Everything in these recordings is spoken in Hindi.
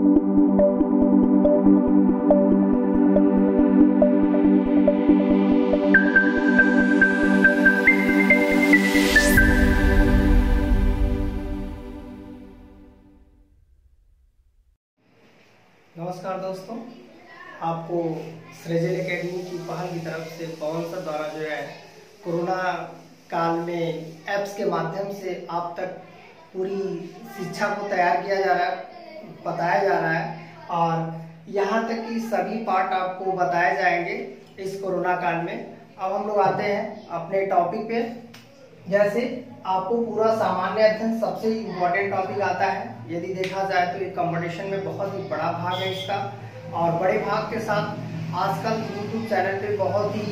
नमस्कार दोस्तों, आपको सृजन एकेडमी की पहल की तरफ से पवन सर द्वारा जो है कोरोना काल में ऐप्स के माध्यम से आप तक पूरी शिक्षा को तैयार किया जा रहा है, बताया जा रहा है और यहाँ तक कि सभी पार्ट आपको बताए जाएंगे इस कोरोना काल में। अब हम लोग आते हैं अपने टॉपिक पे। जैसे आपको पूरा सामान्य अध्ययन सबसे इम्पोर्टेंट टॉपिक आता है। यदि देखा जाए तो ये कंपटीशन में बहुत ही बड़ा भाग है इसका, और बड़े भाग के साथ आजकल यूट्यूब चैनल पे बहुत ही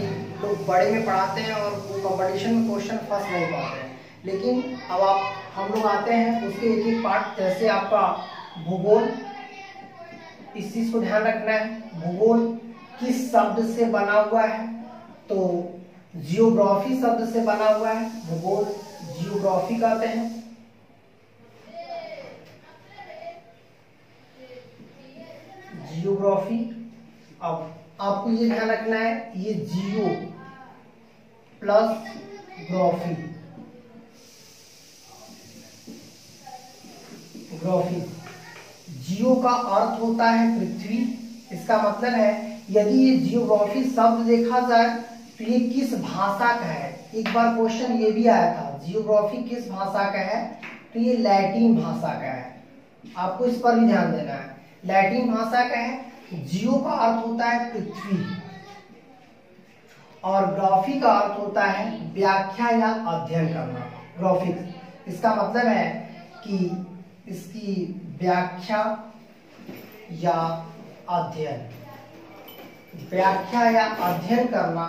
लोग बड़े में पढ़ाते हैं और वो कंपटीशन में क्वेश्चन फंस नहीं पाते हैं। लेकिन अब हम लोग आते हैं उसके एक एक पार्ट। जैसे आपका भूगोल, इस चीज को ध्यान रखना है। भूगोल किस शब्द से बना हुआ है? तो जियोग्राफी शब्द से बना हुआ है। भूगोल जियोग्राफी कहते हैं। जियोग्राफी। अब आपको ये ध्यान रखना है, ये जियो प्लस ग्राफी, ग्राफी। जियो का अर्थ होता है पृथ्वी। इसका मतलब है यदि ये जियोग्राफी शब्द देखा जाए तो ये किस भाषा का है। एक बार क्वेश्चन ये भी आया था, जियोग्राफी किस भाषा का है, तो ये लैटिन भाषा का है। आपको इस पर भी ध्यान देना है, लैटिन भाषा का है। जियो का अर्थ होता है पृथ्वी और ग्राफी का अर्थ होता है व्याख्या या अध्ययन करना। ग्राफिक्स, इसका मतलब है कि इसकी व्याख्या या अध्ययन, व्याख्या या अध्ययन करना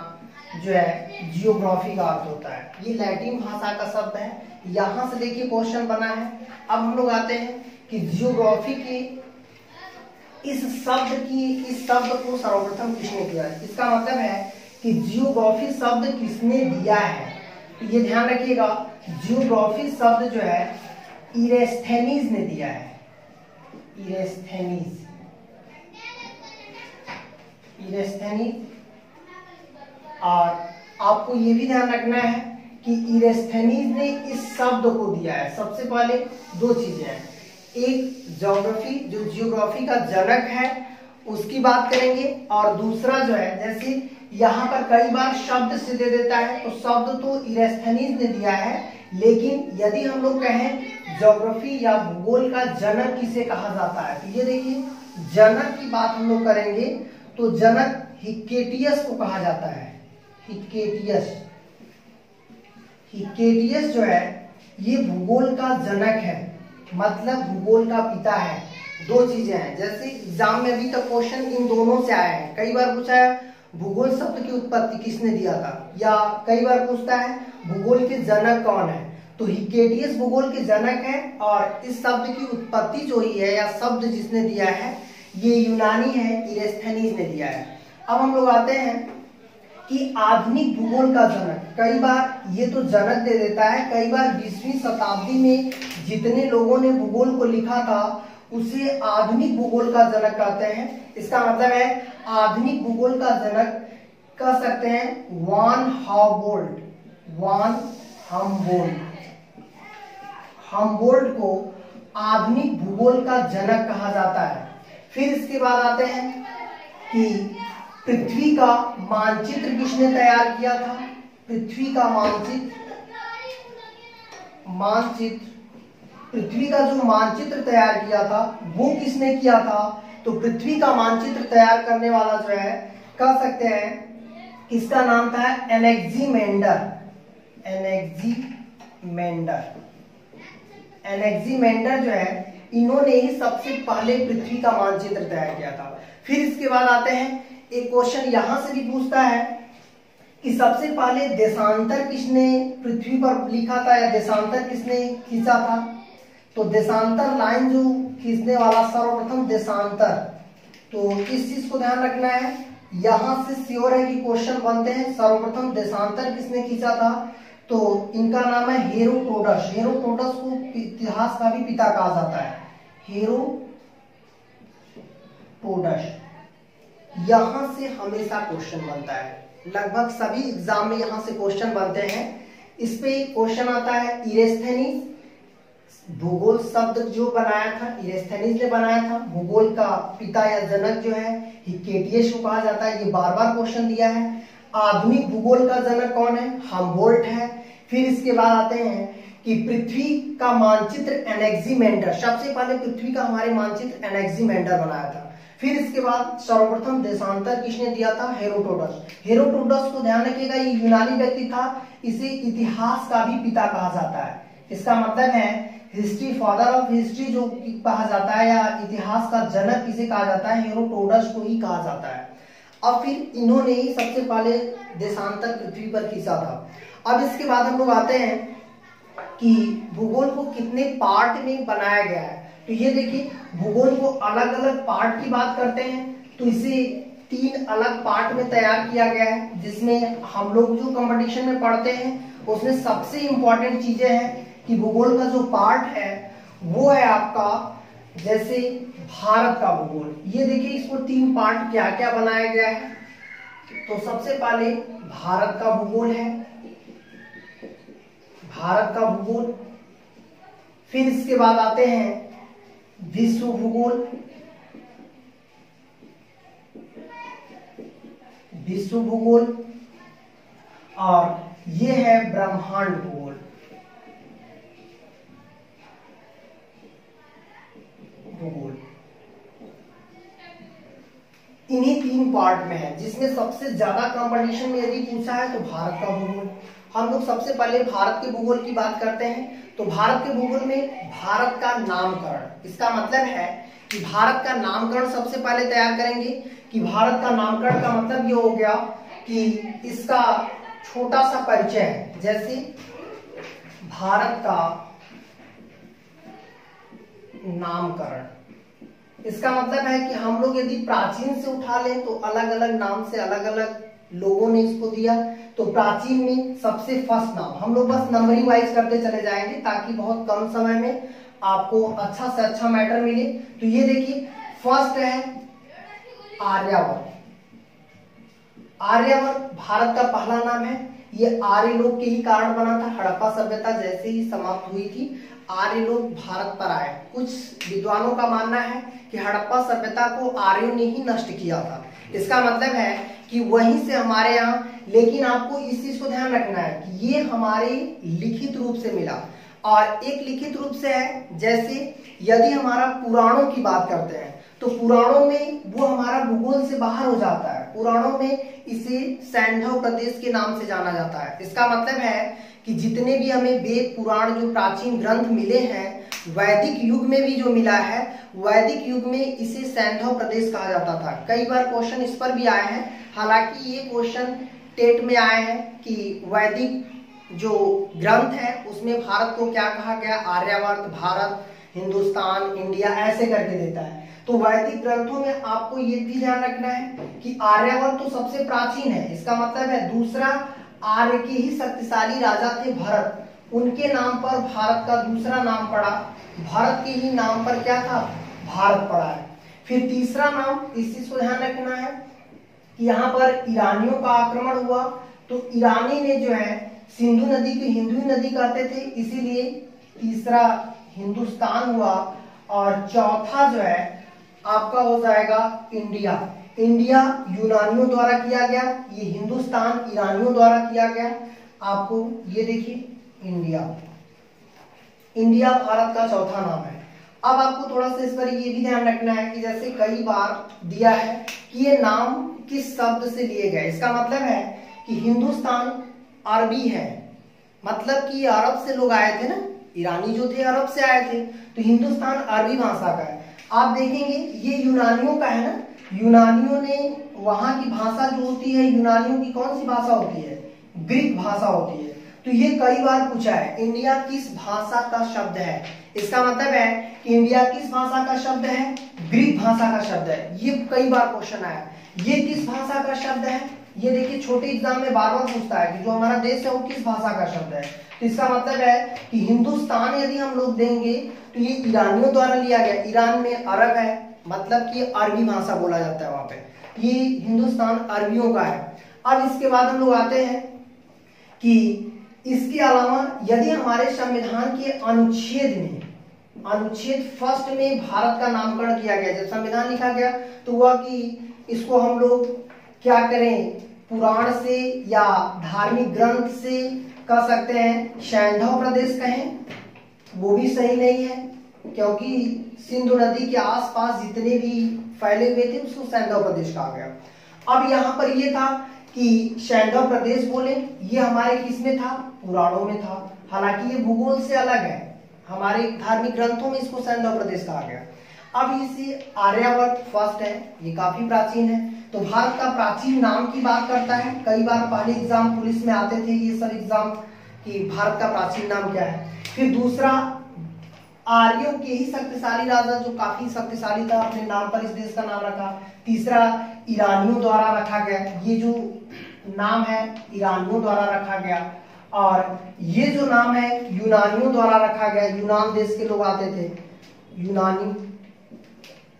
जो है जियोग्राफी का अर्थ होता है। ये लैटिन भाषा का शब्द है। यहां से देखिए क्वेश्चन बना है। अब हम लोग आते हैं कि जियोग्राफी की इस शब्द को सर्वप्रथम किसने दिया। इसका मतलब है कि जियोग्राफी शब्द किसने दिया है, तो ये ध्यान रखिएगा। जियोग्राफी शब्द जो है इरेस्थेनीज ने दिया है। इरेस्थेनीज, इरेस्थेनीज। और आपको ये भी ध्यान रखना है कि इरेस्थेनीज ने इस शब्द को दिया है। सबसे पहले दो चीजें हैं, एक ज्योग्राफी, जो जियोग्राफी का जनक है उसकी बात करेंगे, और दूसरा जो है जैसे यहाँ पर कई बार शब्द से दे देता है, तो शब्द तो इरेस्थेनीज ने दिया है, लेकिन यदि हम लोग कहें ज्योग्राफी या भूगोल का जनक किसे कहा जाता है, तो ये देखिए जनक की बात हम लोग करेंगे तो जनक हिक्केटियस को कहा जाता है। हिक्केटियस, हिक्केटियस जो है ये भूगोल का जनक है, मतलब भूगोल का पिता है। दो चीजें हैं, जैसे एग्जाम में अभी तक क्वेश्चन इन दोनों से आए हैं। कई बार पूछा है भूगोल शब्द की उत्पत्ति किसने दिया था, या कई बार पूछता है भूगोल के जनक कौन है, तो हिक्केटियस भूगोल के जनक है। और इस शब्द की उत्पत्ति जो ही है या शब्द जिसने दिया है ये यूनानी है, इरेस्थेनीज ने दिया है। अब हम लोग आते हैं कि आधुनिक भूगोल का जनक, कई बार ये तो जनक दे देता है, कई बार 20वीं शताब्दी में जितने लोगों ने भूगोल को लिखा था उसे आधुनिक भूगोल का जनक कहते हैं। इसका मतलब है आधुनिक भूगोल का जनक कह सकते हैं वान हम्बोल्ट। वान हम्बोल्ट, हम्बोल्ट को आधुनिक भूगोल का जनक कहा जाता है। फिर इसके बाद आते हैं कि पृथ्वी का मानचित्र किसने तैयार किया था। पृथ्वी का मानचित्र, पृथ्वी का जो मानचित्र तैयार किया था वो किसने किया था, तो पृथ्वी का मानचित्र तैयार करने वाला जो है कह सकते हैं इसका नाम था एनेक्सीमेंडर। एनेक्सीमेंडर जो है इन्होंने ही सबसे पहले पृथ्वी का मानचित्र तैयार किया था। फिर इसके बाद आते हैं, एक क्वेश्चन यहां से भी पूछता है कि सबसे पहले देशांतर किसने पृथ्वी पर लिखा था या देशांतर किसने खींचा था, तो देशांतर लाइन जो खींचने वाला सर्वप्रथम देशांतर। तो इस चीज को ध्यान रखना है, यहां से श्योर है कि क्वेश्चन बनते हैं। सर्वप्रथम देशांतर किसने खींचा था, तो इनका नाम है हेरोडोटस। हेरोडोटस को इतिहास का भी पिता कहा जाता है। हेरोडोटस हेरोडोटस, यहां से हमेशा क्वेश्चन बनता है, लगभग सभी एग्जाम में यहां से क्वेश्चन बनते हैं। इस पे क्वेश्चन आता है इरेस्थेनीज, भूगोल शब्द जो बनाया था इरेस्थेनीज ने बनाया था। भूगोल का पिता या जनक जो है हिक्केटियस को कहा जाता है, ये बार बार क्वेश्चन दिया है। आधुनिक भूगोल का जनक कौन है? हम्बोल्ट है। फिर इसके बाद आते हैं कि पृथ्वी का मानचित्र एनेक्सिमेंडर, सबसे पहले पृथ्वी का हमारे मानचित्र एनेक्सिमेंडर बनाया था। फिर इसके बाद सर्वप्रथम देशांतर किसने दिया था? हेरोडोटस। हेरोडोटस को ध्यान रखिएगा, ये यूनानी व्यक्ति था, इसे इतिहास का भी पिता कहा जाता है। इसका मतलब है हिस्ट्री, फादर ऑफ हिस्ट्री जो कहा जाता है, या इतिहास का जनक किसे कहा जाता है? हेरोडोटस को ही कहा जाता है। अब फिर इन्होंने ही सबसे पहले देशांतर पृथ्वी पर खींचा था। अब इसके बाद हम लोग आते हैं कि भूगोल को कितने पार्ट में बनाया गया है। तो ये देखिए, भूगोल को अलग अलग पार्ट की बात करते हैं तो इसे 3 अलग पार्ट में तैयार किया गया है, जिसमें हम लोग जो कंपटीशन में पढ़ते हैं उसमें सबसे इंपॉर्टेंट चीजें हैं कि भूगोल का जो पार्ट है वो है आपका, जैसे भारत का भूगोल। ये देखिए, इसको 3 पार्ट क्या क्या बनाया गया है। तो सबसे पहले भारत का भूगोल है, भारत का भूगोल। फिर इसके बाद आते हैं विश्व भूगोल, विश्व भूगोल, और ये है ब्रह्मांड भूगोल, भूगोल। इन्हीं 3 पार्ट में है, जिसमें सबसे ज्यादा कंपटीशन में यदि पूछा है तो भारत का भूगोल। हम लोग सबसे पहले भारत के भूगोल की बात करते हैं। तो भारत के भूगोल में भारत का नामकरण, इसका मतलब है कि भारत का नामकरण सबसे पहले तैयार करेंगे। कि भारत का नामकरण का मतलब ये हो गया कि इसका छोटा सा परिचय है, जैसे भारत का नामकरण। इसका मतलब है कि हम लोग यदि प्राचीन से उठा लें तो अलग अलग नाम से अलग अलग लोगों ने इसको दिया। तो प्राचीन में सबसे फर्स्ट नाम, हम लोग बस नंबरिंग वाइज करते चले जाएंगे ताकि बहुत कम समय में आपको अच्छा से अच्छा मैटर मिले। तो ये देखिए, फर्स्ट है आर्यावर्त। आर्यावर्त भारत का पहला नाम है। ये आर्य लोग के ही कारण बना था। हड़प्पा सभ्यता जैसे ही समाप्त हुई थी, आर्य लोग भारत पर आए। कुछ विद्वानों का मानना है कि हड़प्पा सभ्यता को आर्यों ने ही नष्ट किया था। इसका मतलब है कि वहीं से हमारे यहाँ, लेकिन आपको इस चीज को ध्यान रखना है कि ये हमारे लिखित रूप से मिला, और एक लिखित रूप से है। जैसे यदि हमारा पुराणों की बात करते हैं तो पुराणों में वो हमारा भूगोल से बाहर हो जाता है। पुराणों में इसे सैंधव प्रदेश के नाम से जाना जाता है। इसका मतलब है कि जितने भी हमें वेद पुराण जो प्राचीन ग्रंथ मिले हैं, वैदिक युग में भी जो मिला है, वैदिक युग में इसे सैंधव प्रदेश कहा जाता था। कई बार क्वेश्चन इस पर भी आए हैं। हालांकि ये क्वेश्चन टेट में आए हैं कि वैदिक जो ग्रंथ है उसमें भारत को क्या कहा गया, आर्यावर्त, भारत, हिंदुस्तान, इंडिया ऐसे करके देता है। तो वैदिक ग्रंथों में आपको ये भी ध्यान रखना है कि आर्यावर्त तो सबसे प्राचीन है। इसका मतलब है दूसरा, आर्य के ही शक्तिशाली राजा थे भरत, उनके नाम पर भारत का दूसरा नाम पड़ा। भारत के ही नाम पर क्या था, भारत पड़ा है। फिर तीसरा नाम, इस चीज को ध्यान रखना है कि यहाँ पर ईरानियों का आक्रमण हुआ। तो ईरानी ने जो है सिंधु नदी को हिंदू नदी कहते थे, इसीलिए तीसरा हिंदुस्तान हुआ। और चौथा जो है आपका हो जाएगा इंडिया। इंडिया यूनानियों द्वारा किया गया, ये हिंदुस्तान ईरानियों द्वारा किया गया। आपको ये देखिए इंडिया, इंडिया भारत का चौथा नाम है। अब आपको थोड़ा सा इस पर ये भी ध्यान रखना है कि जैसे कई बार दिया है कि ये नाम किस शब्द से लिए गए। इसका मतलब है कि हिंदुस्तान अरबी है, मतलब कि अरब से लोग आए थे ना, ईरानी जो थे अरब से आए थे, तो हिंदुस्तान अरबी भाषा का है। आप देखेंगे ये यूनानियों का है ना, यूनानियों ने वहां की भाषा जो होती है, यूनानियों की कौन सी भाषा होती है, ग्रीक भाषा होती है। तो ये कई बार पूछा है इंडिया किस भाषा का शब्द है। इसका मतलब है कि इंडिया किस भाषा का शब्द है, ग्रीक भाषा का शब्द है। ये कई बार क्वेश्चन आया, ये किस भाषा का शब्द है, ये देखिए छोटे एग्जाम में बार बार पूछता है कि जो हमारा देश है वो किस भाषा का शब्द है। तो इसका मतलब है कि हिंदुस्तान यदि हम लोग देंगे तो ये ईरानियों द्वारा लिया गया। ईरान में अरब है, मतलब कि अरबी भाषा बोला जाता है वहां पे, ये हिंदुस्तान अरबियों का है। अब इसके बाद हम लोग आते हैं कि इसके अलावा यदि हमारे संविधान के अनुच्छेद फर्स्ट में भारत का नामकरण किया गया, जब संविधान लिखा गया तो हुआ कि इसको हम लोग क्या करें, पुराण से या धार्मिक ग्रंथ से कह सकते हैं सैंधव प्रदेश कहें, वो भी सही नहीं है क्योंकि सिंधु नदी के आसपास जितने भी फैले हुए थे उसको सैंधव प्रदेश कहा गया। अब यहाँ पर ये था कि सैंधव प्रदेश बोले, ये हमारे किस में था, पुराणों में था। हालांकि ये भूगोल से अलग है, हमारे धार्मिक ग्रंथों में इसको सैंधव प्रदेश कहा गया। अब इसे आर्यवर्त फर्स्ट है, ये काफी प्राचीन है। तो भारत का प्राचीन नाम की बात करता है, कई बार पहले एग्जाम पुलिस में आते थे ये सब एग्जाम कि भारत का प्राचीन नाम क्या है। फिर दूसरा, आर्यों के ही शक्तिशाली राजा जो काफी शक्तिशाली था, अपने नाम पर इस देश का नाम रखा। तीसरा, ईरानियों द्वारा रखा गया, ये जो नाम है ईरानियों द्वारा रखा गया। और ये जो नाम है यूनानियों द्वारा रखा गया, यूनान देश के लोग आते थे,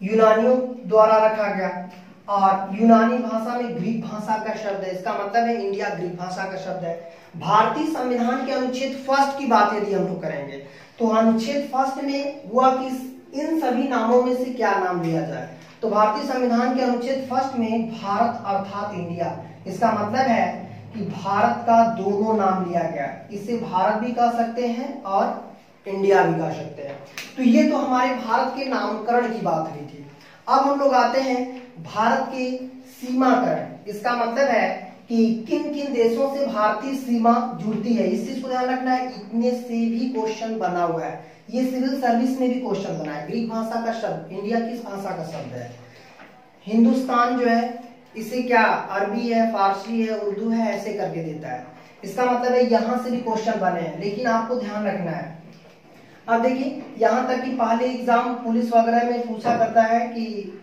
यूनानियों द्वारा रखा गया। और यूनानी भाषा में ग्रीक भाषा का शब्द है, इसका मतलब है इंडिया ग्रीक भाषा का शब्द है। भारतीय संविधान के अनुच्छेद फर्स्ट की बात यदि हम लोग करेंगे तो अनुच्छेद फर्स्ट में हुआ कि इन सभी नामों में से क्या नाम लिया जाए। तो भारतीय संविधान के अनुच्छेद फर्स्ट में भारत अर्थात इंडिया, इसका मतलब है कि भारत का दोनों नाम लिया गया, इसे भारत भी कह सकते हैं और इंडिया भी कह सकते हैं। तो ये तो हमारे भारत के नामकरण की बात हुई थी। अब हम लोग आते हैं भारत के सीमाकरण, इसका मतलब है कि किन किन देशों से भारतीय सीमा जुड़ती है, इस चीज को ध्यान रखना है। इतने से भी क्वेश्चन बना हुआ है, ये सिविल सर्विस में भी क्वेश्चन बना है। ग्रीक भाषा का शब्द इंडिया किस भाषा का शब्द है, हिंदुस्तान जो है इसे क्या अरबी है, फारसी है, उर्दू है, ऐसे करके देता है। इसका मतलब है यहां से भी क्वेश्चन बने हैं, लेकिन आपको ध्यान रखना है। अब देखिए यहां तक कि पहले एग्जाम पुलिस वगैरह में पूछा करता है कि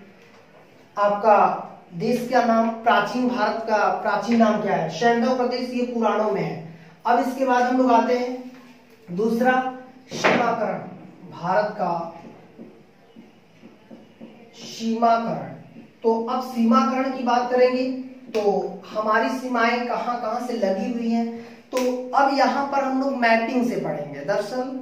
आपका देश का नाम, प्राचीन भारत का प्राचीन नाम क्या है, सैंधव प्रदेश, ये पुराणों में है। अब इसके बाद हम लोग आते हैं दूसरा, सीमाकरण, भारत का सीमाकरण। तो अब सीमाकरण की बात करेंगे तो हमारी सीमाएं कहां कहां से लगी हुई हैं। तो अब यहां पर हम लोग मैपिंग से पढ़ेंगे। दरअसल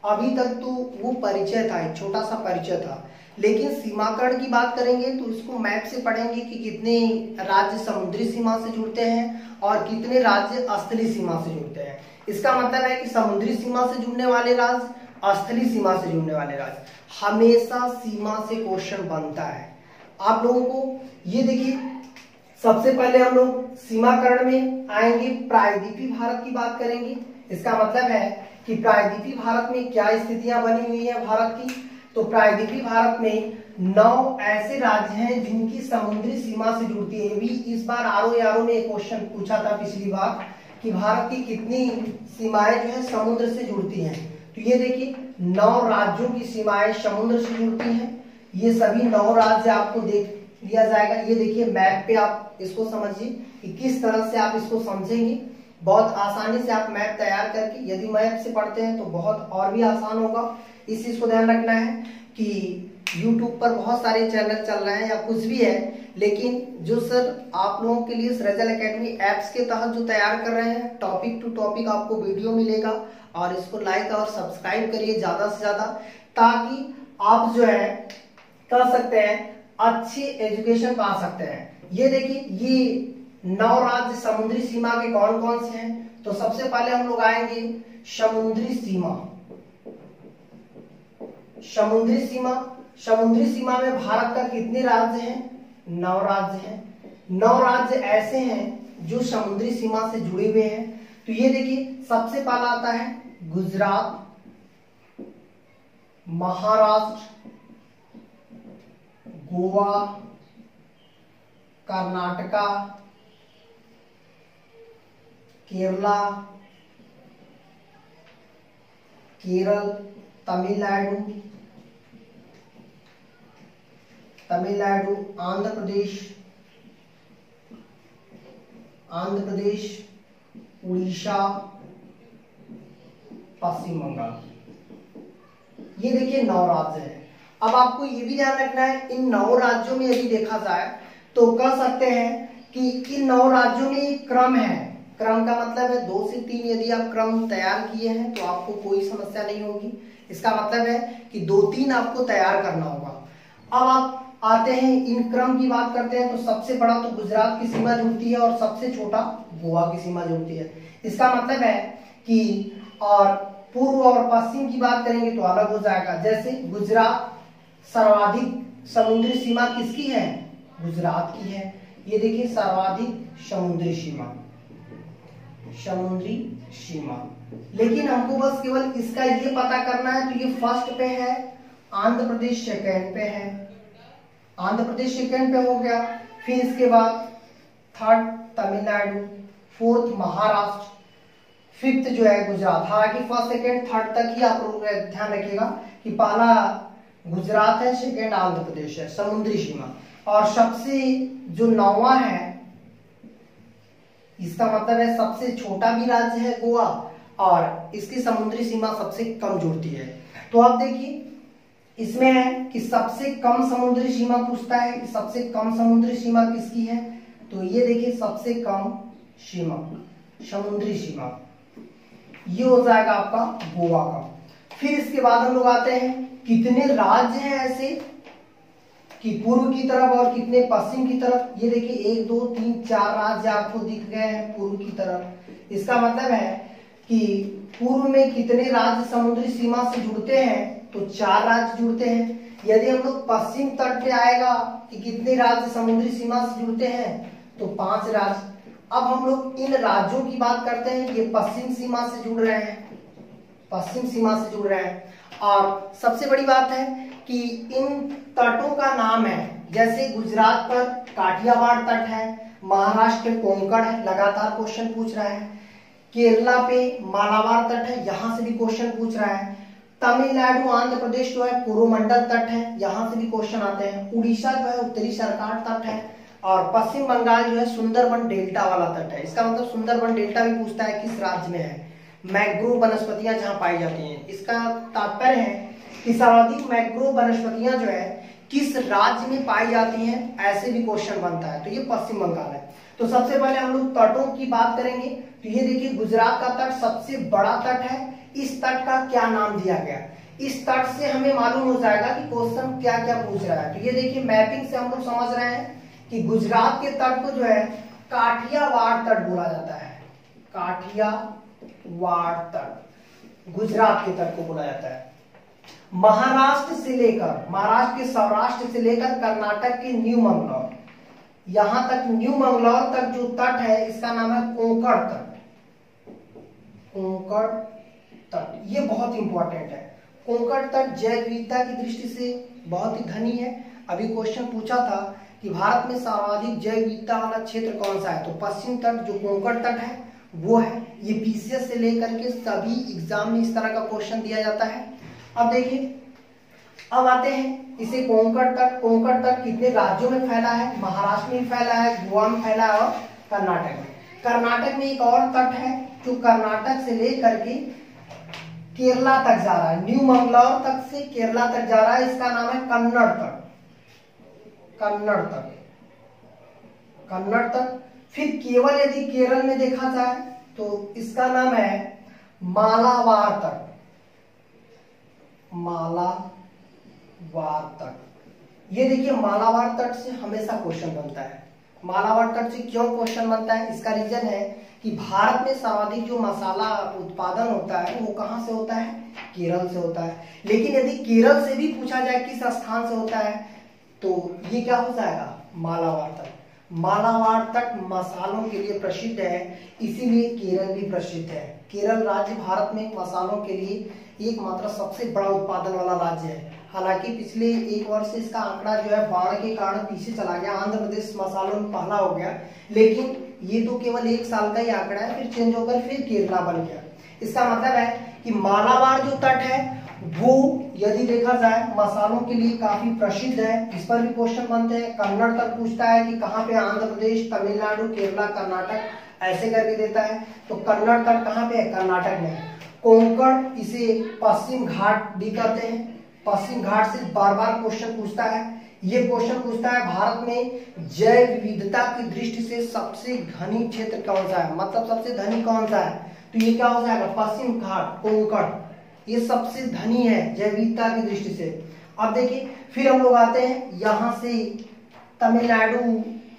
अभी तक तो वो परिचय था, एक छोटा सा परिचय था, लेकिन सीमाकरण की बात करेंगे तो इसको मैप से पढ़ेंगे कि कितने राज्य समुद्री सीमा से जुड़ते हैं और कितने राज्य स्थलीय सीमा से जुड़ते हैं। इसका मतलब है कि समुद्री सीमा से जुड़ने वाले राज्य, स्थलीय सीमा से जुड़ने वाले राज्य, हमेशा सीमा से क्वेश्चन बनता है आप लोगों को। ये देखिए सबसे पहले हम लोग सीमाकरण में आएंगे, प्रायद्वीपीय भारत की बात करेंगे। इसका मतलब है कि प्रायद्वीपीय भारत में क्या स्थितियां बनी हुई है भारत की। तो प्रायद्वीपीय भारत में 9 ऐसे राज्य हैं जिनकी समुद्री सीमा से जुड़ती है। भी इस बार आरओ ने एक क्वेश्चन पूछा था पिछली बार कि भारत की कितनी सीमाएं जो है समुद्र से जुड़ती हैं। तो ये देखिए 9 राज्यों की सीमाएं समुद्र से जुड़ती हैं। ये सभी 9 राज्य आपको देख लिया जाएगा। ये देखिए मैप पे आप इसको समझिए कि किस तरह से आप इसको समझेंगे। बहुत आसानी से आप मैप तैयार करके, यदि मैप से पढ़ते हैं तो बहुत और भी आसान होगा। इस चीज को ध्यान रखना है कि YouTube पर बहुत सारे चैनल चल रहे हैं या कुछ भी है, लेकिन जो सर आप लोगों के लिए सृजल एकेडमी एप्स के तहत जो तैयार कर रहे हैं, टॉपिक टू टॉपिक आपको वीडियो मिलेगा और इसको लाइक और सब्सक्राइब करिए ज्यादा से ज्यादा, ताकि आप जो है कह सकते हैं अच्छी एजुकेशन पा सकते हैं। ये देखिए ये 9 राज्य समुद्री सीमा के कौन कौन से हैं। तो सबसे पहले हम लोग आएंगे समुद्री सीमा। समुद्री सीमा, समुद्री सीमा में भारत का कितने राज्य हैं, 9 राज्य हैं। 9 राज्य ऐसे हैं जो समुद्री सीमा से जुड़े हुए हैं। तो ये देखिए सबसे पहला आता है गुजरात, महाराष्ट्र, गोवा, कर्नाटका, केरला, केरल, तमिलनाडु, आंध्र प्रदेश, आंध्र प्रदेश, उड़ीसा, पश्चिम बंगाल। ये देखिए 9 राज्य हैं। अब आपको ये भी ध्यान रखना है, इन 9 राज्यों में यदि देखा जाए तो कह सकते हैं कि इन 9 राज्यों में एक क्रम है। क्रम का मतलब है 2 से 3 यदि आप क्रम तैयार किए हैं तो आपको कोई समस्या नहीं होगी। इसका मतलब है कि 2-3 आपको तैयार करना होगा। अब आप आते हैं, इन क्रम की बात करते हैं तो सबसे बड़ा तो गुजरात की सीमा जुड़ती है और सबसे छोटा गोवा की सीमा जुड़ती है। इसका मतलब है कि और पूर्व और पश्चिम की बात करेंगे तो अलग हो जाएगा। जैसे गुजरात सर्वाधिक समुद्री सीमा किसकी है? गुजरात की है। ये देखिए सर्वाधिक समुद्री सीमा, समुद्री सीमा। लेकिन हमको बस केवल इसका ये पता करना है, तो ये फर्स्ट पे है, आंध्र प्रदेश सेकंड पे है, आंध्र प्रदेश सेकंड पे हो गया। फिर इसके बाद third Tamil Nadu, fourth Maharashtra, fifth जो है गुजरात। हालांकि फर्स्ट सेकंड थर्ड तक ही आप लोग ध्यान रखिएगा कि पहला गुजरात है, सेकंड आंध्र प्रदेश है, समुद्री सीमा। और सबसे जो 9वां है, इसका मतलब है सबसे छोटा भी राज्य है गोवा और इसकी समुद्री सीमा सबसे कम जुड़ती है। तो आप देखिए इसमें है कि सबसे कम समुद्री सीमा पूछता है कि सबसे कम समुद्री सीमा किसकी है, तो ये देखिए सबसे कम सीमा, समुद्री सीमा, ये हो जाएगा आपका गोवा का। फिर इसके बाद हम लोग आते हैं कितने राज्य हैं ऐसे कि पूर्व की तरफ और कितने पश्चिम की तरफ। ये देखिए 1 2 3 4 राज्य आपको दिख गए हैं पूर्व की तरफ। इसका मतलब है कि पूर्व में कितने राज्य समुद्री सीमा से जुड़ते हैं, तो 4 राज्य जुड़ते हैं। यदि हम लोग पश्चिम तट पे आएगा कि कितने राज्य समुद्री सीमा से जुड़ते हैं, तो 5 राज्य। अब हम लोग इन राज्यों की बात करते हैं, ये पश्चिम सीमा से जुड़ रहे हैं, पश्चिम सीमा से जुड़ रहे हैं। और सबसे बड़ी बात है कि इन तटों का नाम है, जैसे गुजरात पर काठियावाड़ तट है, महाराष्ट्र पे कोंकण है, लगातार क्वेश्चन पूछ रहा है। केरला पे मालाबार तट है, यहां से भी क्वेश्चन पूछ रहा है। तमिलनाडु आंध्र प्रदेश जो है कोरोमंडल तट है, यहां से भी क्वेश्चन आते हैं। उड़ीसा जो है उत्तरी सरकार तट है और पश्चिम बंगाल जो है सुंदरबन डेल्टा वाला तट है। इसका मतलब सुंदरबन डेल्टा भी पूछता है किस राज्य में है, मैंग्रोव वनस्पतियां जहां पाई जाती हैं। इसका तात्पर्य है कि सर्वाधिक मैंग्रोव वनस्पतियां जो है किस राज्य में पाई जाती हैं, ऐसे भी क्वेश्चन बनता है। तो ये पश्चिम बंगाल है। तो सबसे पहले हम लोग तटों की बात करेंगे। तो ये देखिए गुजरात का तट सबसे बड़ा तट है। इस तट का क्या नाम दिया गया, इस तट से हमें मालूम हो जाएगा कि क्वेश्चन क्या क्या पूछ रहा है। तो ये देखिए मैपिंग से हम लोग समझ रहे हैं कि गुजरात के तट को जो है काठियावाड़ तट बोला जाता है। काठियावाड़ तट गुजरात के तट को बोला जाता है। महाराष्ट्र से लेकर, महाराष्ट्र के सौराष्ट्र से लेकर कर्नाटक के न्यू मंगलौर, यहां तक न्यू मंगलौर तक जो तट है इसका नाम है कोंकण तट। कोंकण तट ये बहुत इंपॉर्टेंट है। कोंकण तट जैव विविधता की दृष्टि से बहुत ही धनी है। अभी क्वेश्चन पूछा था कि भारत में सर्वाधिक जैव विविधता वाला क्षेत्र कौन सा है, तो पश्चिम तट जो कोंकण तट है वो है। ये पीसीएस से लेकर के सभी एग्जाम में इस तरह का क्वेश्चन दिया जाता है। अब देखिए, अब आते हैं इसे कोंकण तट। कोंकण तट कितने राज्यों में फैला है, महाराष्ट्र में फैला है, गोवा में फैला है और कर्नाटक में। कर्नाटक में एक और तट है जो कर्नाटक से लेकर के केरला तक जा रहा है, न्यू मंगलौर तक से केरला तक जा रहा है। इसका नाम है कन्नड़ तट। कन्नड़ तट, कन्नड़ तट। फिर केवल यदि केरल में देखा जाए तो इसका नाम है मालाबार तट। मालाबार तट। ये देखिए मालाबार तट से हमेशा क्वेश्चन बनता है। मालाबार तट से क्यों क्वेश्चन बनता है, इसका रीजन है कि भारत में सर्वाधिक जो मसाला उत्पादन होता है वो कहां से होता है, केरल से होता है। लेकिन यदि केरल से भी पूछा जाए किस स्थान से होता है, तो ये क्या हो जाएगा, मालाबार तट। मालाबार तट मसालों के लिए प्रसिद्ध है, इसीलिए केरल भी प्रसिद्ध है। केरल राज्य भारत में मसालों के लिए एकमात्र सबसे बड़ा उत्पादन वाला राज्य है। हालांकि पिछले 1 वर्ष से इसका आंकड़ा जो है बाढ़ के कारण पीछे चला गया, आंध्र प्रदेश मसालों में पहला हो गया। लेकिन ये तो केवल 1 साल का ही आंकड़ा है, फिर चेंज होकर फिर केरला बन गया। इसका मतलब है कि मालाबार जो तट है वो यदि देखा जाए मसालों के लिए काफी प्रसिद्ध है। इस पर भी क्वेश्चन बनते हैं। कन्नड़ तक पूछता है कि कहाँ पे, आंध्र प्रदेश, तमिलनाडु, केरला, कर्नाटक, ऐसे करके देता है। तो कन्नड़ तट कहाँ पे है? कर्नाटक में है। कोंकण, इसे पश्चिम घाट भी कहते हैं। पश्चिम घाट से बार बार क्वेश्चन पूछता है। ये क्वेश्चन पूछता है भारत में जैव विविधता की दृष्टि से सबसे घनी क्षेत्र कौन सा है, मतलब सबसे धनी कौन सा है? तो ये क्या हो जाएगा? पश्चिम घाट, कोंकण, ये सबसे धनी है जैव विविधता की दृष्टि से। अब देखिए, फिर हम लोग आते हैं यहाँ से तमिलनाडु,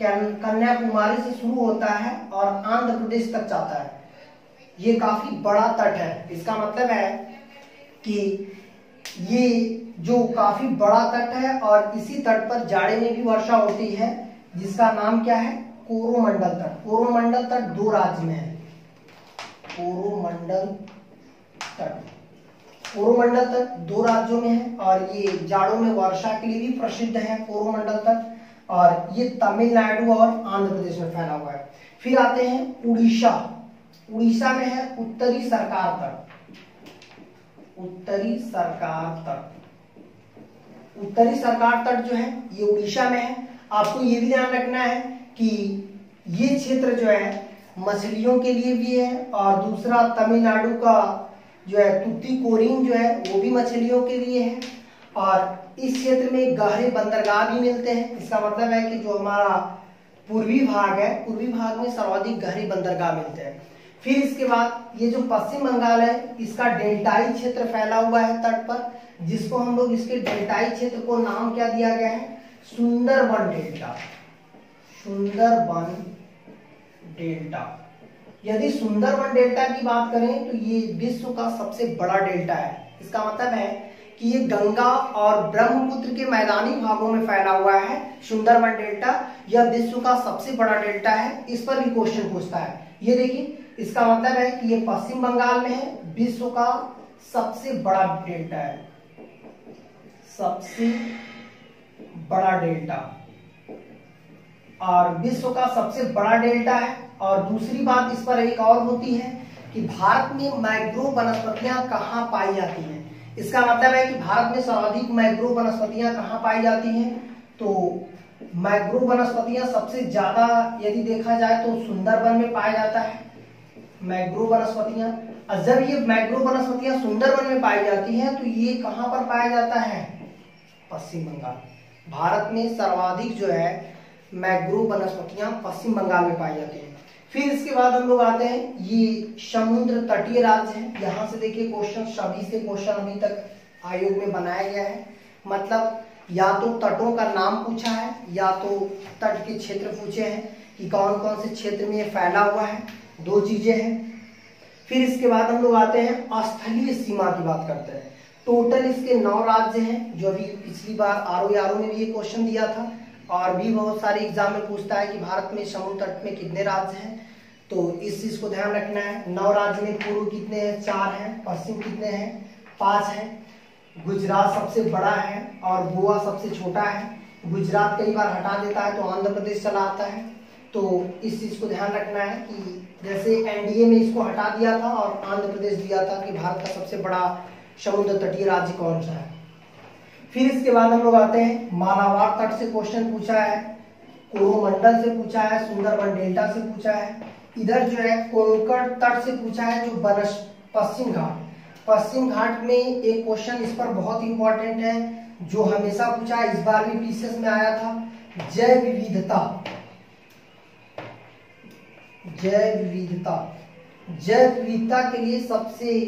कन्याकुमारी से शुरू होता है और आंध्र प्रदेश तक जाता है। ये काफी बड़ा तट है। इसका मतलब है कि ये जो काफी बड़ा तट है और इसी तट पर जाड़े में भी वर्षा होती है, जिसका नाम क्या है? कोरोमंडल तट। कोरोमंडल तट 2 राज्य में है। कोरोमंडल तट, कोरोमंडल तट 2 राज्यों में है और ये जाड़ों में वर्षा के लिए भी प्रसिद्ध है कोरोमंडल तट, और ये तमिलनाडु और आंध्र प्रदेश में फैला हुआ है। फिर आते हैं उड़ीसा। उड़ीसा में है उत्तरी सरकार तट। उत्तरी सरकार तट, उत्तरी सरकार तट जो है ये उड़ीसा में है। आपको ये भी ध्यान रखना है कि ये क्षेत्र जो है मछलियों के लिए भी है, और दूसरा तमिलनाडु का जो है तुतीकोरिन जो है वो भी मछलियों के लिए है, और इस क्षेत्र में गहरे बंदरगाह भी मिलते हैं। इसका मतलब है कि जो हमारा पूर्वी भाग है, पूर्वी भाग में सर्वाधिक गहरे बंदरगाह मिलते हैं। फिर इसके बाद ये जो पश्चिम बंगाल है, इसका डेल्टाई क्षेत्र फैला हुआ है तट पर, जिसको हम लोग इसके डेल्टाई क्षेत्र को नाम क्या दिया गया है? सुंदरबन डेल्टा। सुंदरबन डेल्टा। यदि सुंदरबन डेल्टा की बात करें तो ये विश्व का सबसे बड़ा डेल्टा है। इसका मतलब है कि ये गंगा और ब्रह्मपुत्र के मैदानी भागों में फैला हुआ है। सुंदरबन डेल्टा यह विश्व का सबसे बड़ा डेल्टा है। इस पर भी क्वेश्चन पूछता है। ये देखिए, इसका मतलब है कि ये पश्चिम बंगाल में है, विश्व का सबसे बड़ा डेल्टा है, सबसे बड़ा डेल्टा, और विश्व का सबसे बड़ा डेल्टा है। और दूसरी बात इस पर एक और होती है कि भारत में मैंग्रोव वनस्पतियां कहाँ पाई जाती हैं। इसका मतलब है कि भारत में सर्वाधिक मैंग्रोव वनस्पतियां कहाँ पाई जाती हैं? तो मैंग्रोव वनस्पतियां सबसे ज्यादा यदि देखा जाए तो सुंदरबन में पाया जाता है मैंग्रोव वनस्पतियां। और जब ये मैंग्रोव वनस्पतियां सुंदरबन में पाई जाती हैं तो ये कहाँ पर पाया जाता है? पश्चिम बंगाल। भारत में सर्वाधिक जो है मैंग्रोव वनस्पतियां पश्चिम बंगाल में पाई जाती हैं। फिर इसके बाद हम लोग आते हैं, ये समुद्र तटीय राज्य है। यहाँ से देखिए क्वेश्चन, सभी से क्वेश्चन अभी तक आयोग में बनाया गया है। मतलब या तो तटों का नाम पूछा है या तो तट के क्षेत्र पूछे हैं कि कौन कौन से क्षेत्र में ये फैला हुआ है। 2 चीजें हैं। फिर इसके बाद हम लोग आते हैं स्थलीय सीमा की बात करते हैं। टोटल इसके 9 राज्य हैं, जो अभी पिछली बार आरओ में भी ये क्वेश्चन दिया था, और भी बहुत सारे एग्जाम में पूछता है कि भारत में समुद्र तट में कितने राज्य हैं। तो इस चीज को ध्यान रखना है। 9 राज्य में पूर्व कितने हैं? 4 हैं। पश्चिम कितने हैं? 5 हैं। गुजरात सबसे बड़ा है और गोवा सबसे छोटा है। गुजरात कई बार हटा देता है तो आंध्र प्रदेश चला आता है। तो इस चीज को ध्यान रखना है कि जैसे एनडीए में इसको हटा दिया था और आंध्र प्रदेश दिया था कि भारत का सबसे बड़ा समुद्र तटीय राज्य कौन सा है। फिर इसके बाद हम लोग आते हैं, मालाबार तट से क्वेश्चन पूछा है, कोरोमंडल से पूछा है, सुंदरबन डेल्टा से पूछा है। इधर जो है कोंकण तट से पूछा है, जो पश्चिम घाट। पश्चिम घाट में एक क्वेश्चन इस पर बहुत इंपॉर्टेंट है, जो हमेशा पूछा है, इस बार भी पीसीएस में आया था। जैव विविधता, जैव विविधता, जैव विविधता के लिए सबसे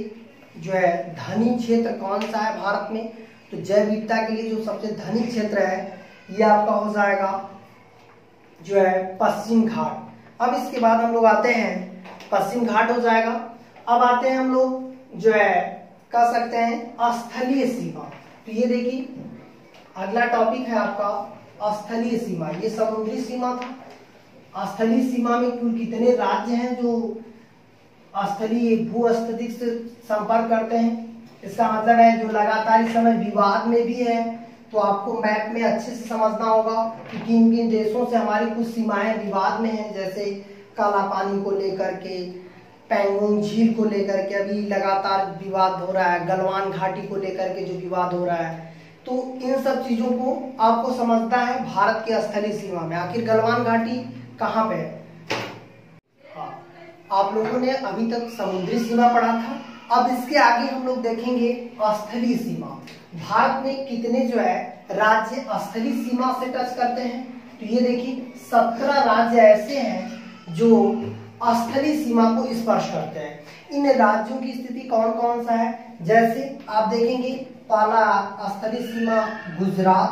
जो है धनी क्षेत्र कौन सा है भारत में? तो जैव विविधता के लिए जो सबसे धनी क्षेत्र है ये आपका हो जाएगा जो है पश्चिम घाट। अब इसके बाद हम लोग आते हैं, पश्चिम घाट हो जाएगा। अब आते हैं हम लोग जो है कह सकते हैं स्थलीय सीमा। तो ये देखिए अगला टॉपिक है आपका स्थलीय सीमा। ये समुद्री सीमा था। स्थलीय सीमा में कुल कितने राज्य हैं जो स्थलीय भूस्थितिक से संपर्क करते हैं? इसका मतलब है जो लगातार इस समय विवाद में भी है, तो आपको मैप में अच्छे से समझना होगा कि किन किन देशों से हमारी कुछ सीमाएं विवाद में हैं, जैसे काला पानी को लेकर के, पैंगोंग झील को लेकर के अभी लगातार विवाद हो रहा है, गलवान घाटी को लेकर के जो विवाद हो रहा है, तो इन सब चीजों को आपको समझना है भारत के स्थलीय सीमा में आखिर गलवान घाटी कहाँ पे है। हाँ, आप लोगों ने अभी तक समुद्री सीमा पढ़ा था, अब इसके आगे हम लोग देखेंगे स्थलीय सीमा। भारत में कितने जो है राज्य स्थलीय सीमा से टच करते हैं, तो ये देखिए 17 राज्य ऐसे हैं जो स्थलीय सीमा को स्पर्श करते हैं। इन राज्यों की स्थिति कौन कौन सा है, जैसे आप देखेंगे पहला स्थलीय सीमा गुजरात।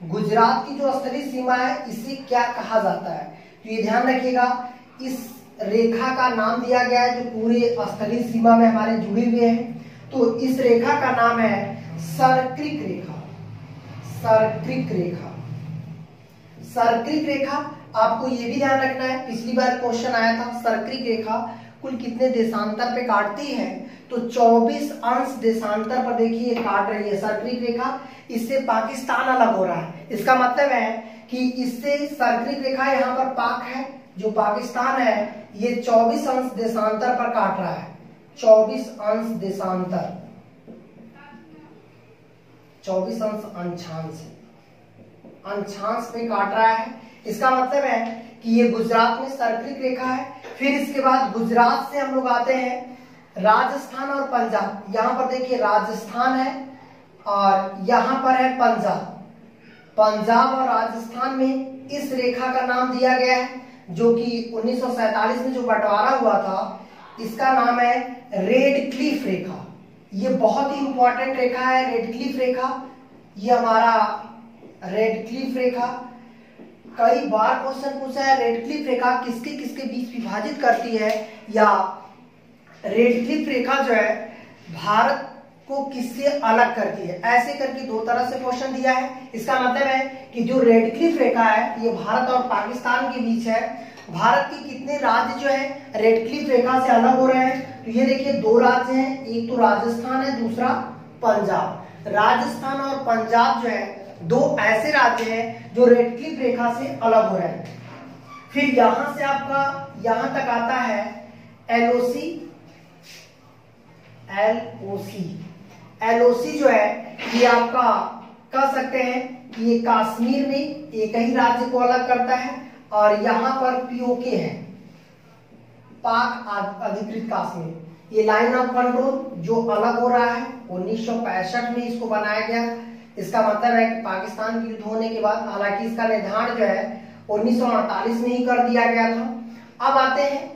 गुजरात की जो स्थलीय सीमा है इसे क्या कहा जाता है, तो ये ध्यान रखिएगा, इस रेखा का नाम दिया गया है जो पूरे स्थलीय सीमा में हमारे जुड़े हुए हैं, तो इस रेखा का नाम है सर्क्रिक रेखा। सर्क्रिक रेखा, सर्क्रिक रेखा आपको ये भी ध्यान रखना है, पिछली बार क्वेश्चन आया था सर्क्रिक रेखा कुल कितने देशांतर पे काटती है, तो 24 अंश देशांतर पर देखिए काट रही है सर्क्रिक रेखा। इससे पाकिस्तान अलग हो रहा है, इसका मतलब है कि इससे सर्क्रिक रेखा यहाँ पर पाक है, जो पाकिस्तान है ये 24 अंश देशांतर पर काट रहा है। 24 अंश देशांतर, 24 अंश अंशांश में काट रहा है। इसका मतलब है कि ये गुजरात में सर्क्रिक रेखा है। फिर इसके बाद गुजरात से हम लोग आते हैं राजस्थान और पंजाब। यहाँ पर देखिए राजस्थान है और यहाँ पर है पंजाब। पंजाब और राजस्थान में इस रेखा का नाम दिया गया है, जो कि 1947 में जो बंटवारा हुआ था, इसका नाम है रेड क्लिफ रेखा। ये बहुत ही इंपॉर्टेंट रेखा है रेड क्लिफ रेखा। ये हमारा रेड क्लिफ रेखा कई बार क्वेश्चन पूछा है, रेड क्लिफ रेखा किसके किसके बीच विभाजित करती है, या रेड क्लिफ रेखा जो है भारत को किससे अलग करती है, ऐसे करके दो तरह से क्वेश्चन दिया है। इसका मतलब है कि जो रेड क्लिफ रेखा है ये भारत और पाकिस्तान के बीच है। भारत के कितने राज्य जो है रेड क्लिफ रेखा से अलग हो रहे हैं, तो ये देखिए दो राज्य हैं, एक तो राजस्थान है, दूसरा पंजाब। राजस्थान और पंजाब जो है दो ऐसे राज्य हैं जो रेड क्लिफ रेखा से अलग हो रहे हैं। फिर यहां से आपका यहां तक आता है एलओसी। एलओसी जो है ये आपका कह सकते हैं कि ये कश्मीर में एक ही राज्य को अलग करता है, और यहाँ पर पीओके है, पाक अधिकृत कश्मीर। ये लाइन ऑफ कंट्रोल जो अलग हो रहा है 1965 में इसको बनाया गया। इसका मतलब है कि पाकिस्तान की युद्ध होने के बाद, हालांकि इसका निर्धारण जो है 1948 में ही कर दिया गया था। अब आते हैं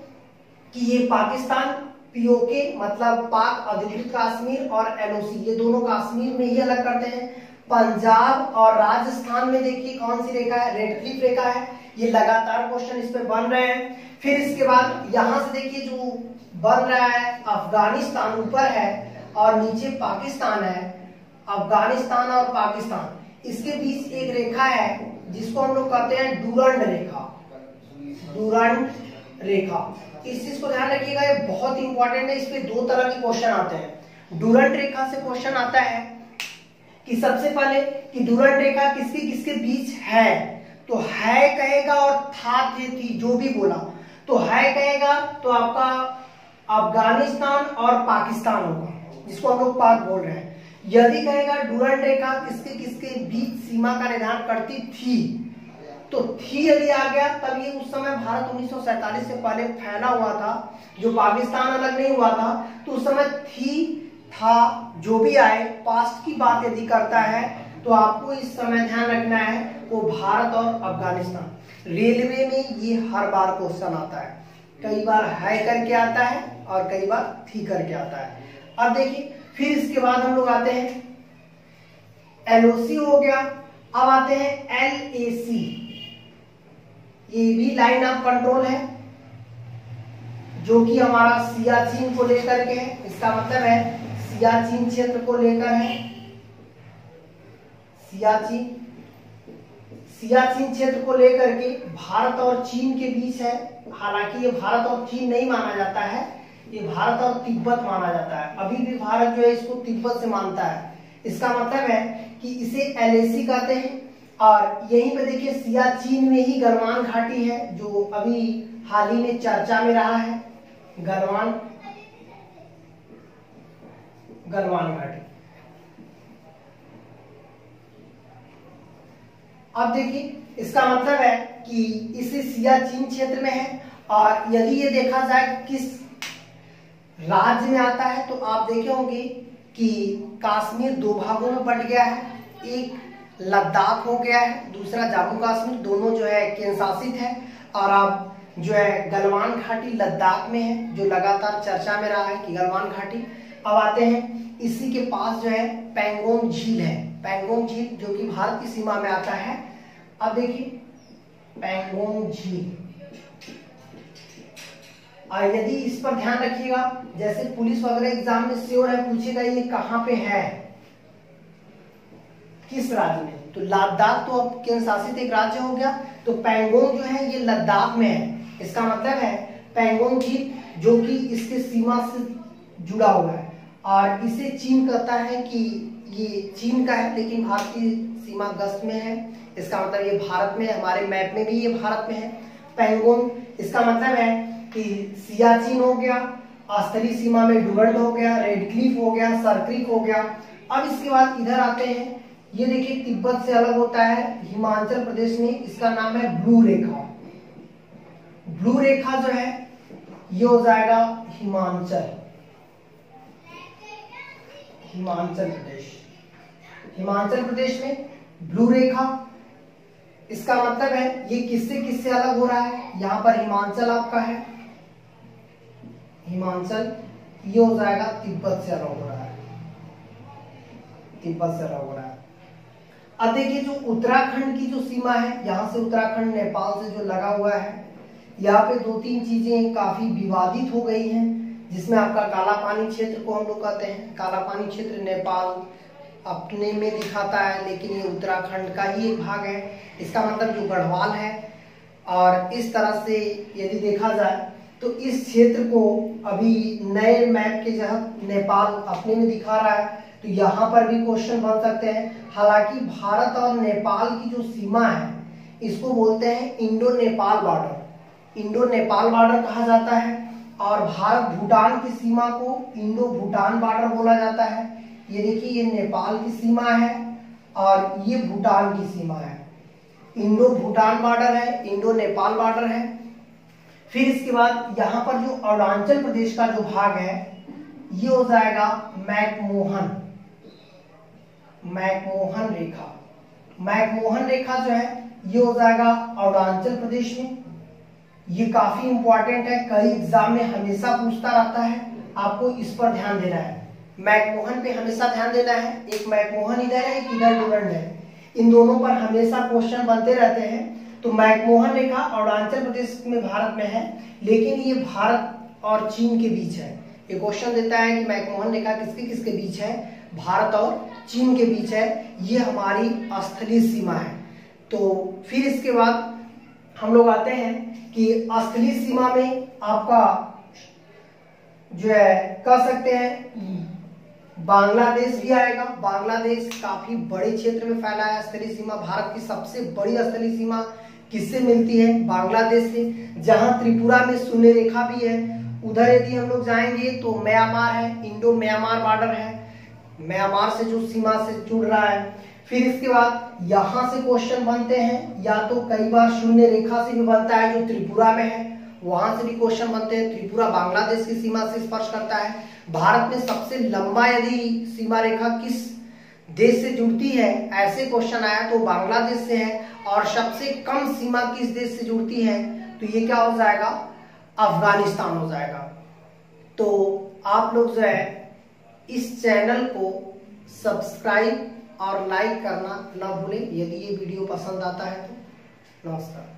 कि ये पाकिस्तान पीओके मतलब पाक अधिकृत कश्मीर और एलओसी ये दोनों कश्मीर में ही अलग करते हैं। पंजाब और राजस्थान में देखिए कौन सी रेखा है, रेड क्लिफ रेखा है। ये लगातार क्वेश्चन इस पे बन रहे हैं। फिर इसके बाद यहां से देखिए जो बन रहा है अफगानिस्तान ऊपर है और नीचे पाकिस्तान है। अफगानिस्तान और पाकिस्तान इसके बीच एक रेखा है जिसको हम लोग कहते हैं डूरंड रेखा। डूरंड रेखा, इस चीज को ध्यान रखिएगा, ये बहुत इंपॉर्टेंट है। इस पे दो तरह के क्वेश्चन आते हैं। डूरंड रेखा से क्वेश्चन आता है कि सबसे पहले कि डूरंड रेखा किसके किसके बीच है, तो है कहेगा और था थी जो भी बोला, तो है कहेगा तो आपका अफगानिस्तान और पाकिस्तान होगा, जिसको हम लोग पाक बोल रहे हैं। यदि कहेगा डूरंड रेखा किसके किसके बीच सीमा का निर्धारण करती थी, तो थी यदि आ गया तब ये उस समय भारत 1947 से पहले फैला हुआ था, जो पाकिस्तान अलग नहीं हुआ था, तो उस समय थी था जो भी आए पास्ट की बात यदि करता है तो आपको इस समय ध्यान रखना है वो भारत और अफगानिस्तान। रेलवे में ये हर बार क्वेश्चन आता है, कई बार है करके आता है और कई बार थी करके आता है। अब देखिए फिर इसके बाद हम लोग आते हैं एलओसी हो गया, अब आते हैं एलएसी। ये भी लाइन ऑफ कंट्रोल है जो कि हमारा सियाचिन को लेकर के है। इसका मतलब है सियाचिन क्षेत्र को लेकर है। सियाचिन क्षेत्र को लेकर के भारत और चीन के बीच है। हालांकि ये भारत और चीन नहीं माना जाता है, ये भारत और तिब्बत माना जाता है। अभी भी भारत जो है इसको तिब्बत से मानता है। इसका मतलब है कि इसे एलएसी कहते हैं। और यहीं पे देखिए सियाचिन में ही गलवान घाटी है जो अभी हाल ही में चर्चा में रहा है। गलवान घाटी। अब देखिए इसका मतलब है कि इसे सियाचिन क्षेत्र में है, और यदि ये देखा जाए किस राज्य में आता है तो आप देखे होंगे कि कश्मीर दो भागों में बंट गया है, एक लद्दाख हो गया है, दूसरा जम्मू कश्मीर, दोनों जो है केंद्र शासित है। और अब जो है गलवान घाटी लद्दाख में है, जो लगातार चर्चा में रहा है कि गलवान घाटी। अब आते हैं, इसी के पास जो है पैंगोंग झील है, पैंगोंग झील जो कि भारत की सीमा में आता है। अब देखिए पैंगोंग झील, और यदि इस पर ध्यान रखिएगा, जैसे पुलिस वगैरह एग्जाम में श्योर है पूछेगा ये कहां पे है, किस राज्य में, तो लद्दाख तो अब केंद्र शासित एक राज्य हो गया, तो पैंगोंग जो है ये लद्दाख में है। इसका मतलब है पैंगोंग झील जो कि इसके सीमा से जुड़ा हुआ है, और इसे चीन कहता है कि ये चीन का है, लेकिन भारत की सीमा गश्त में है। इसका मतलब ये भारत में, हमारे मैप में भी ये भारत में है पैंगोंग। इसका मतलब है कि सियाचिन हो गया, स्थलीय सीमा में डुगंड हो गया, रेड क्लिफ हो गया, सरक्रिक हो गया। अब इसके बाद इधर आते हैं, ये देखिए तिब्बत से अलग होता है हिमाचल प्रदेश में, इसका नाम है ब्लू रेखा। ब्लू रेखा जो है ये हो जाएगा हिमाचल प्रदेश। हिमाचल प्रदेश में ब्लू रेखा, इसका मतलब है ये किससे अलग हो रहा है, यहां पर हिमाचल आपका है, हिमाचल ये हो जाएगा तिब्बत से अलग हो रहा है, तिब्बत से अलग हो रहा है। अब देखिए जो उत्तराखंड की जो सीमा है, यहां से उत्तराखंड नेपाल से जो लगा हुआ है, यहाँ पे दो तीन चीजें काफी विवादित हो गई हैं, जिसमें आपका काला पानी क्षेत्र को हम लोग कहते हैं। काला पानी क्षेत्र नेपाल अपने में दिखाता है, लेकिन ये उत्तराखंड का ही एक भाग है। इसका मतलब जो गढ़वाल है, और इस तरह से यदि देखा जाए तो इस क्षेत्र को अभी नए मैप के तहत नेपाल अपने में दिखा रहा है, तो यहाँ पर भी क्वेश्चन बन सकते हैं। हालांकि भारत और नेपाल की जो सीमा है इसको बोलते हैं Indo Nepal border, Indo Nepal border कहा जाता है, और भारत भूटान की सीमा को इंडो भूटान बॉर्डर बोला जाता है। ये देखिए ये नेपाल की सीमा है और ये भूटान की सीमा है, इंडो भूटान बॉर्डर है, इंडो नेपाल बॉर्डर है। फिर इसके बाद यहाँ पर जो अरुणाचल प्रदेश का जो भाग है ये हो जाएगा मैकमोहन रेखा। मैकमोहन रेखा जो है ये हो जाएगा अरुणाचल प्रदेश में। ये काफी इंपॉर्टेंट है, कई एग्जाम में हमेशा पूछता रहता है, आपको इस पर ध्यान देना है। मैकमोहन पे हमेशा ध्यान देना है, एक मैकमोहन इधर है, एक इधर डुगंड है, इन दोनों पर हमेशा क्वेश्चन बनते रहते हैं। तो मैकमोहन रेखा अरुणाचल प्रदेश में भारत में है, लेकिन ये भारत और चीन के बीच है। ये क्वेश्चन देता है कि मैकमोहन रेखा किसके बीच है, भारत और चीन के बीच है, ये हमारी स्थलीय सीमा है। तो फिर इसके बाद हम लोग आते हैं कि स्थलीय सीमा में आपका जो है कह सकते हैं बांग्लादेश भी आएगा। बांग्लादेश काफी बड़े क्षेत्र में फैला है स्थलीय सीमा। भारत की सबसे बड़ी स्थलीय सीमा किससे मिलती है, बांग्लादेश से, जहां त्रिपुरा में शून्य रेखा भी है। उधर यदि हम लोग जाएंगे तो म्यांमार है, इंडो म्यांमार बॉर्डर है, म्यांमार से जो सीमा से जुड़ रहा है। फिर इसके बाद यहां से क्वेश्चन बनते हैं, या तो कई बार शून्य रेखा से भी बनता है जो त्रिपुरा में है, वहां से भी क्वेश्चन बनते हैं। त्रिपुरा बांग्लादेश की सीमा से स्पर्श करता है। भारत में सबसे लंबा यदि सीमा रेखा किस देश से जुड़ती है, ऐसे क्वेश्चन आया तो बांग्लादेश से है। और सबसे कम सीमा किस देश से जुड़ती है, तो ये क्या हो जाएगा, अफगानिस्तान हो जाएगा। तो आप लोग जो है इस चैनल को सब्सक्राइब और लाइक करना ना भूलें यदि ये वीडियो पसंद आता है तो। नमस्कार।